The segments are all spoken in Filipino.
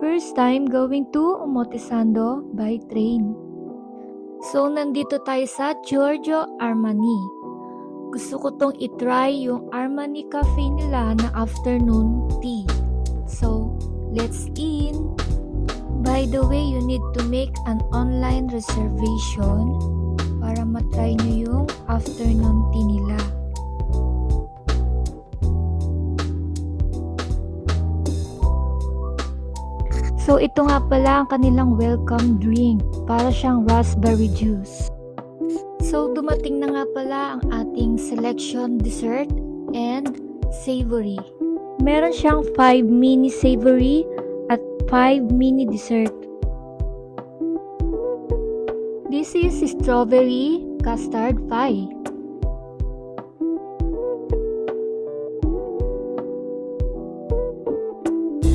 First time going to Omotesando by train. So, nandito tayo sa Giorgio Armani. Gusto ko tong itry yung Armani Cafe nila na afternoon tea. So, let's in! By the way, you need to make an online reservation para matry nyo yung afternoon tea nila. So, ito nga pala ang kanilang welcome drink. Para siyang raspberry juice. So, dumating na nga pala ang ating selection dessert and savory. Meron siyang 5 mini savory at 5 mini dessert. This is strawberry custard pie.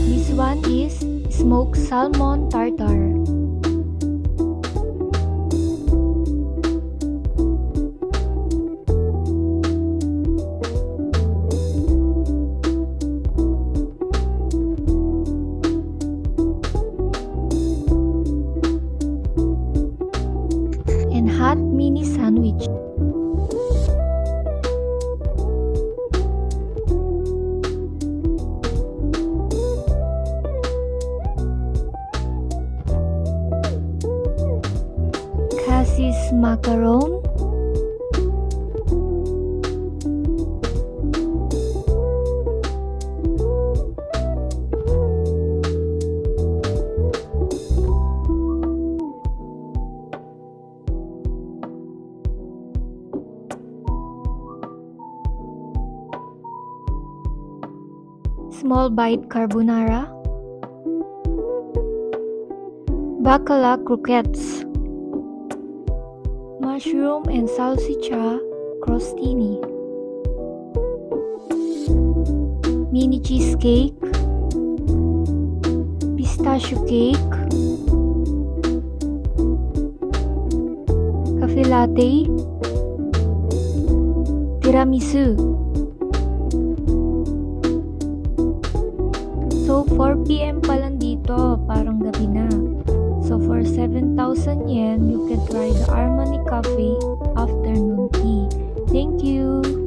This one is smoked salmon tartare. And hot mini sandwich. Cassis macaron. Small bite carbonara. Bacala croquettes. Mushroom and salsiccia crostini. Mini cheesecake. Pistachio cake. Cafe latte. Tiramisu. So, 4 p.m. pa lang dito, parang gabi na. So, for 7,000 yen, you can try the Armani Cafe afternoon tea. Thank you!